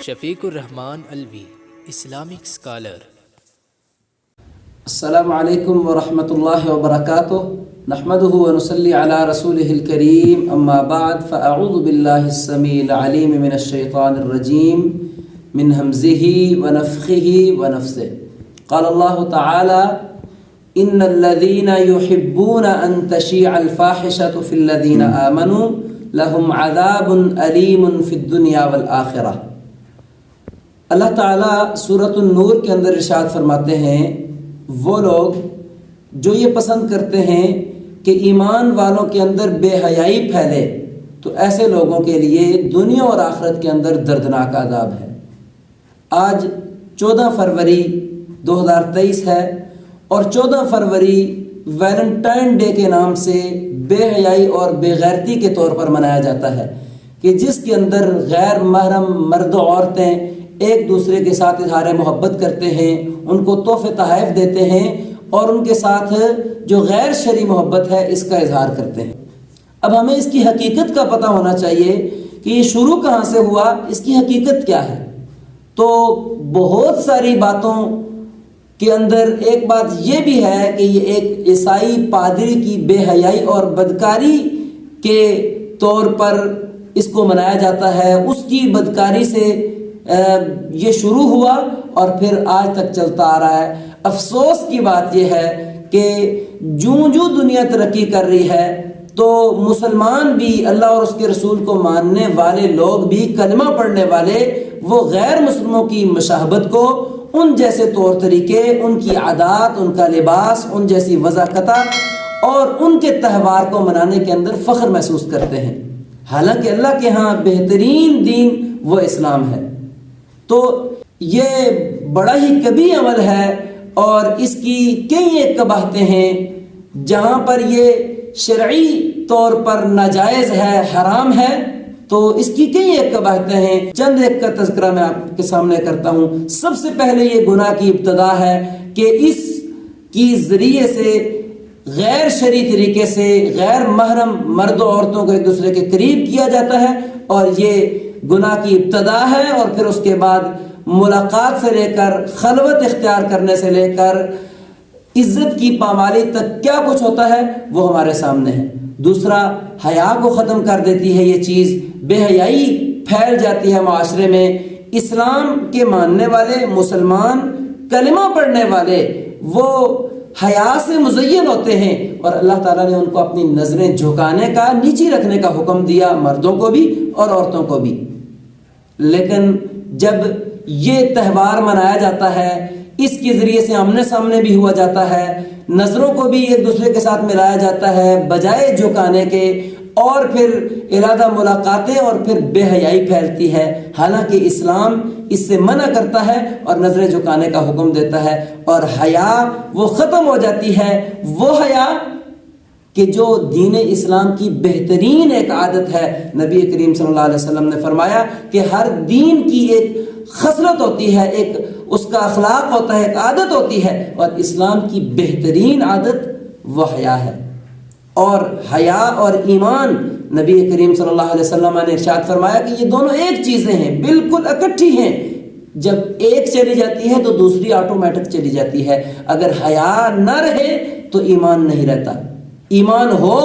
شفیق الرحمان الوی، Islamic scholar. السلام علیکم ورحمۃ اللہ وبرکاتہ، نحمده ونصلی علی رسولہ الکریم، اما بعد فاعوذ باللہ السمیع العلیم من الشیطان الرجیم من ہمزہ ونفخہ ونفثہ۔ قال اللہ تعالی ان الذین یحبون ان تشیع الفاحشۃ فی الذین آمنوا لہم عذاب علیم فی الدنیا والآخرہ۔ اللہ تعالیٰ سورۃ النور کے اندر ارشاد فرماتے ہیں، وہ لوگ جو یہ پسند کرتے ہیں کہ ایمان والوں کے اندر بے حیائی پھیلے تو ایسے لوگوں کے لیے دنیا اور آخرت کے اندر دردناک عذاب ہے۔ آج 14 فروری 2023 ہے اور 14 فروری ویلنٹائن ڈے کے نام سے بے حیائی اور بے غیرتی کے طور پر منایا جاتا ہے، کہ جس کے اندر غیر محرم مرد و عورتیں ایک دوسرے کے ساتھ اظہار محبت کرتے ہیں، ان کو تحفے تحائف دیتے ہیں اور ان کے ساتھ جو غیر شرعی محبت ہے اس کا اظہار کرتے ہیں۔ اب ہمیں اس کی حقیقت کا پتہ ہونا چاہیے کہ یہ شروع کہاں سے ہوا، اس کی حقیقت کیا ہے۔ تو بہت ساری باتوں کے اندر ایک بات یہ بھی ہے کہ یہ ایک عیسائی پادری کی بے حیائی اور بدکاری کے طور پر اس کو منایا جاتا ہے، اس کی بدکاری سے یہ شروع ہوا اور پھر آج تک چلتا آ رہا ہے۔ افسوس کی بات یہ ہے کہ جوں دنیا ترقی کر رہی ہے تو مسلمان بھی، اللہ اور اس کے رسول کو ماننے والے لوگ بھی، کلمہ پڑھنے والے، وہ غیر مسلموں کی مشابہت کو، ان جیسے طور طریقے، ان کی عادات، ان کا لباس، ان جیسی وضاحت اور ان کے تہوار کو منانے کے اندر فخر محسوس کرتے ہیں، حالانکہ اللہ کے ہاں بہترین دین وہ اسلام ہے۔ تو یہ بڑا ہی کبھی عمل ہے اور اس کی کئی ایک قباحتیں ہیں جہاں پر یہ شرعی طور پر ناجائز ہے، حرام ہے، تو اس کی کئی ایک قباحتیں ہیں۔ چند ایک کا تذکرہ میں آپ کے سامنے کرتا ہوں۔ سب سے پہلے یہ گناہ کی ابتدا ہے کہ اس کی ذریعے سے غیر شرعی طریقے سے غیر محرم مرد و عورتوں کو ایک دوسرے کے قریب کیا جاتا ہے، اور یہ گناہ کی ابتدا ہے، اور پھر اس کے بعد ملاقات سے لے کر خلوت اختیار کرنے سے لے کر عزت کی پامالی تک کیا کچھ ہوتا ہے وہ ہمارے سامنے ہے۔ دوسرا، حیا کو ختم کر دیتی ہے یہ چیز، بے حیائی پھیل جاتی ہے معاشرے میں۔ اسلام کے ماننے والے مسلمان، کلمہ پڑھنے والے، وہ حیا سے مزین ہوتے ہیں اور اللہ تعالیٰ نے ان کو اپنی نظریں جھکانے کا، نیچی رکھنے کا حکم دیا، مردوں کو بھی اور عورتوں کو بھی۔ لیکن جب یہ تہوار منایا جاتا ہے، اس کے ذریعے سے آمنے سامنے بھی ہوا جاتا ہے، نظروں کو بھی ایک دوسرے کے ساتھ ملایا جاتا ہے بجائے جھکانے کے، اور پھر ارادہ ملاقاتیں، اور پھر بے حیائی پھیلتی ہے، حالانکہ اسلام اس سے منع کرتا ہے اور نظریں جھکانے کا حکم دیتا ہے، اور حیا وہ ختم ہو جاتی ہے، وہ حیا کہ جو دین اسلام کی بہترین ایک عادت ہے۔ نبی کریم صلی اللہ علیہ وسلم نے فرمایا کہ ہر دین کی ایک خصلت ہوتی ہے، ایک اس کا اخلاق ہوتا ہے، ایک عادت ہوتی ہے، اور اسلام کی بہترین عادت وہ حیا ہے۔ اور حیا اور ایمان، نبی کریم صلی اللہ علیہ وسلم نے ارشاد فرمایا کہ یہ دونوں ایک چیزیں ہیں، بالکل اکٹھی ہیں، جب ایک چلی جاتی ہے تو دوسری آٹومیٹک چلی جاتی ہے۔ اگر حیا نہ رہے تو ایمان نہیں رہتا، ایمان ہو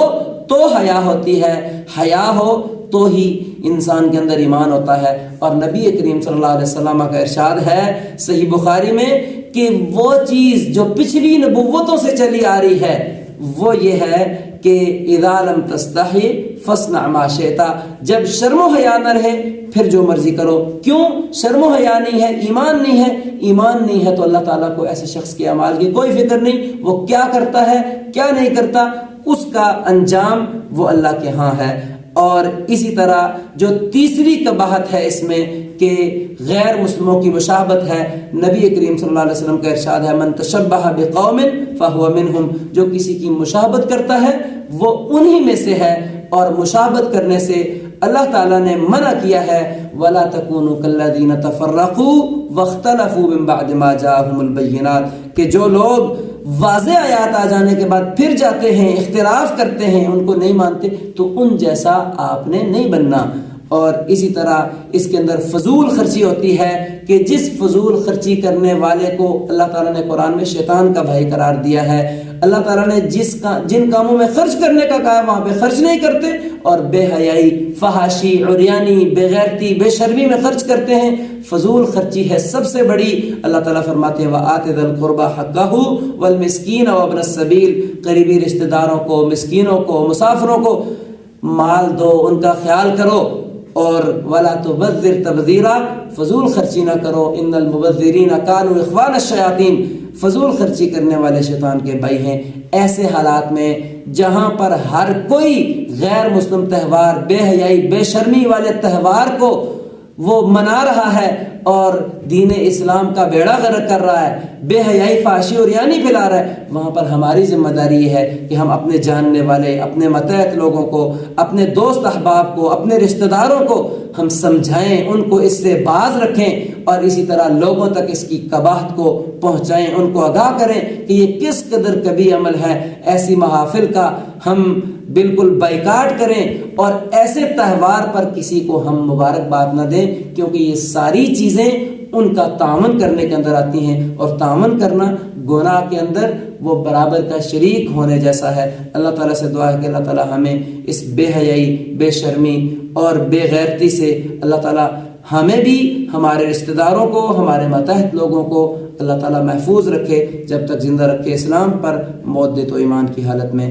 تو حیا ہوتی ہے، حیا ہو تو ہی انسان کے اندر ایمان ہوتا ہے۔ اور نبی کریم صلی اللہ علیہ وسلم کا ارشاد ہے صحیح بخاری میں کہ وہ چیز جو پچھلی نبوتوں سے چلی آ رہی ہے وہ یہ ہے کہ اذا لم تستحی فاصنع ما شئت، جب شرم و حیا نہ رہے پھر جو مرضی کرو۔ کیوں؟ شرم و حیا نہیں ہے، ایمان نہیں ہے۔ ایمان نہیں ہے تو اللہ تعالیٰ کو ایسے شخص کے اعمال کی کوئی فکر نہیں، وہ کیا کرتا ہے کیا نہیں کرتا، اس کا انجام وہ اللہ کے ہاں ہے۔ اور اسی طرح جو تیسری قباحت ہے اس میں کہ غیر مسلموں کی مشابہت ہے، نبی کریم صلی اللہ علیہ وسلم کا ارشاد ہے من تشبہ بقوم فہو منہم، جو کسی کی مشابہت کرتا ہے وہ انہی میں سے ہے، اور مشابہت کرنے سے اللہ تعالیٰ نے منع کیا ہے وَلَا تَكُونُوا كَالَّذِينَ تَفَرَّقُوا وَاخْتَلَفُوا مِن بَعْدِ مَا جَاءَهُمُ الْبَيِّنَاتُ، کہ جو لوگ واضح آیات آ جانے کے بعد پھر جاتے ہیں، اختلاف کرتے ہیں، ان کو نہیں مانتے، تو ان جیسا آپ نے نہیں بننا۔ اور اسی طرح اس کے اندر فضول خرچی ہوتی ہے کہ جس فضول خرچی کرنے والے کو اللہ تعالیٰ نے قرآن میں شیطان کا بھائی قرار دیا ہے. اللہ تعالیٰ نے جن کاموں میں خرچ کرنے کا کہا ہے وہاں پہ خرچ نہیں کرتے، اور بے حیائی، فحاشی، عریانی، بے غیرتی، بے شرمی میں خرچ کرتے ہیں. فضول خرچی ہے سب سے بڑی. اللہ تعالیٰ فرماتے ہیں وَآتِ ذَا الْقُرْبَى حَقَّهُ وَالْمِسْكِينَ وَابْنَ السَّبِيلِ، قریبی رشتہ داروں کو، مسکینوں کو، مسافروں کو مال دو، ان کا خیال کرو. اور وَلَا تُبَذِّرْ تَبْذِيرًا، فضول خرچی نہ کرو. إِنَّ الْمُبَذِّرِينَ كَانُوا إِخْوَانَ الشَّيَاطِينَ، فضول خرچی کرنے والے شیطان کے بھائی ہیں. ایسے حالات میں جہاں پر ہر کوئی غیر مسلم تہوار، بے حیائی، بے شرمی والے تہوار کو وہ منا رہا ہے اور دین اسلام کا بیڑا غرق کر رہا ہے، بے حیائی، فحاشی اور یعنی پھیلا رہا ہے، وہاں پر ہماری ذمہ داری یہ ہے کہ ہم اپنے جاننے والے، اپنے متحد لوگوں کو، اپنے دوست احباب کو، اپنے رشتہ داروں کو ہم سمجھائیں، ان کو اس سے باز رکھیں، اور اسی طرح لوگوں تک اس کی قباحت کو پہنچائیں، ان کو آگاہ کریں کہ یہ کس قدر کبھی عمل ہے. ایسی محافل کا ہم بالکل بائیکاٹ کریں، اور ایسے تہوار پر کسی کو ہم مبارکباد نہ دیں، کیونکہ یہ ساری چیزیں ان کا تعاون کرنے کے اندر آتی ہیں، اور تعاون کرنا گناہ کے اندر وہ برابر کا شریک ہونے جیسا ہے. اللہ تعالیٰ سے دعا ہے کہ اللہ تعالیٰ ہمیں اس بے حیائی، بے شرمی اور بے غیرتی سے اللہ تعالیٰ ہمیں بھی، ہمارے رشتہ داروں کو، ہمارے ماتحت لوگوں کو اللہ تعالیٰ محفوظ رکھے، جب تک زندہ رکھے اسلام پر، موت دے تو ایمان کی حالت میں.